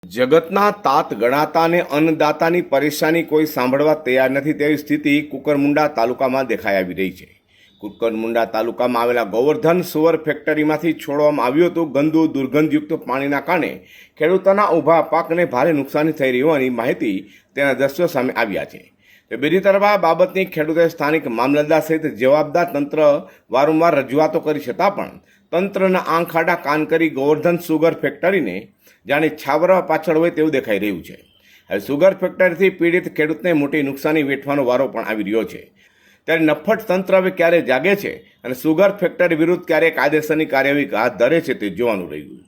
જગતના તાત ગણાતા અને અન્નદાતાની પરેશાની કોઈ સાંભળવા તૈયાર નથી તેવી સ્થિતિ કુકરમુંડા તાલુકામાં દેખાઈ આવી રહી છે. કુકરમુંડા તાલુકામાં આવેલા ગોવર્ધન સુવર ફેક્ટરીમાંથી છોડવામાં આવ્યું હતું ગંદુ દુર્ગંધયુક્ત પાણીના કારણે ખેડૂતોના ઊભા પાકને ભારે નુકસાની થઈ રહી હોવાની માહિતી તેના દ્રશ્યો સામે આવ્યા છે. બીજી તરફ આ બાબતની ખેડૂતોએ સ્થાનિક મામલતદાર સહિત જવાબદાર તંત્ર વારંવાર રજૂઆતો કરી છતાં પણ તંત્રના આંખ આડા કાન કરી ગોવર્ધન સુગર ફેક્ટરીને જાણે છાવરવા પાછળ હોય તેવું દેખાઈ રહ્યું છે. હવે સુગર ફેક્ટરીથી પીડિત ખેડૂતને મોટી નુકસાની વેઠવાનો વારો પણ આવી રહ્યો છે. ત્યારે નફ્ફટ તંત્ર હવે ક્યારે જાગે છે અને સુગર ફેક્ટરી વિરુદ્ધ ક્યારે કાયદેસરની કાર્યવાહી હાથ ધરે છે તે જોવાનું રહ્યું.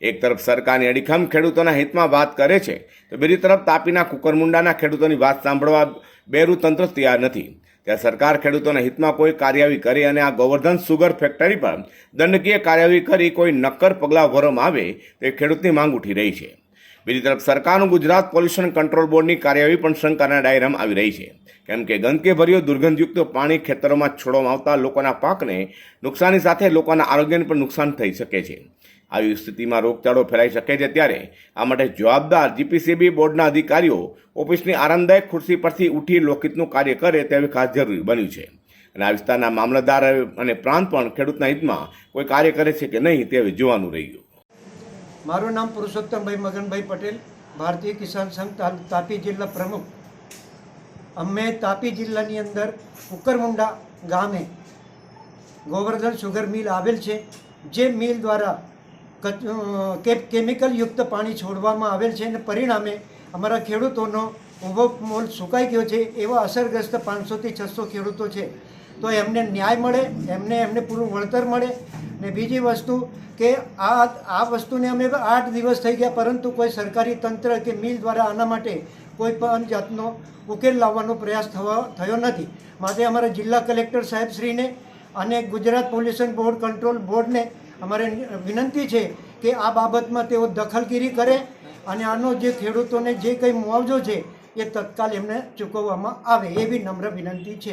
એક તરફ સરકારની અડીખમ ખેડૂતોના હિતમાં વાત કરે છે તો બીજી તરફ તાપીના કુકરમુંડાના ખેડૂતોની વાત સાંભળવા બેરું તંત્ર તૈયાર નથી. ત્યારે સરકાર ખેડૂતોના હિતમાં કોઈ કાર્યવાહી કરે અને આ ગોવર્ધન સુગર ફેક્ટરી પર દંડકીય કાર્યવાહી કરી કોઈ નક્કર પગલાં ભરવામાં આવે તે ખેડૂતની માંગ ઉઠી રહી છે. બીજી તરફ સરકારનું ગુજરાત પોલ્યુશન કંટ્રોલ બોર્ડની કાર્યવાહી પણ શંકાના દાયરામાં આવી રહી છે, કેમ કે ગંદકીભર્યું દુર્ગંધયુક્ત પાણી ખેતરોમાં છોડવામાં આવતા લોકોના પાકને નુકસાની સાથે લોકોના આરોગ્યને પણ નુકસાન થઈ શકે છે. આવી સ્થિતિમાં રોગચાળો ફેલાઈ શકે છે. ત્યારે આ માટે જવાબદાર જીપીસીબી બોર્ડના અધિકારીઓ ઓફિસની આરામદાયક ખુરશી પરથી ઉઠી લોકહિતનું કાર્ય કરે તેવી ખાસ જરૂરી બન્યું છે. અને આ વિસ્તારના મામલતદાર અને પ્રાંત પણ ખેડૂતના હિતમાં કોઈ કાર્ય કરે છે કે નહીં તે જોવાનું રહ્યું. મારું નામ પુરુષોત્તમભાઈ મગનભાઈ પટેલ, ભારતીય કિસાન સંઘ તાપી જિલ્લા પ્રમુખ. અમે તાપી જિલ્લાની અંદર કુકરમુંડા ગામે ગોવર્ધન સુગર મિલ આવેલ છે. જે મિલ દ્વારા કેમિકલયુક્ત પાણી છોડવામાં આવેલ છે અને પરિણામે અમારા ખેડૂતોનો ઊભો મોલ સુકાઈ ગયો છે. એવા અસરગ્રસ્ત 500થી 600 ખેડૂતો છે. તો એમને ન્યાય મળે, એમને પૂરું વળતર મળે. ને બીજી વસ્તુ કે આ વસ્તુને અમે 8 દિવસ થઈ ગયા, પરંતુ કોઈ સરકારી તંત્ર કે મિલ દ્વારા આના માટે કોઈ પણ જાતનો ઉકેલ લાવવાનો પ્રયાસ થયો નથી. માટે અમારા જિલ્લા કલેક્ટર સાહેબશ્રીને અને ગુજરાત પોલ્યુશન બોર્ડ કંટ્રોલ બોર્ડને અમારે વિનંતી છે કે આ બાબતમાં તેઓ દખલગીરી કરે અને આનો જે ખેડૂતોને જે કંઈ મુઆવજો છે એ તત્કાલ એમને ચૂકવવામાં આવે એવી નમ્ર વિનંતી છે.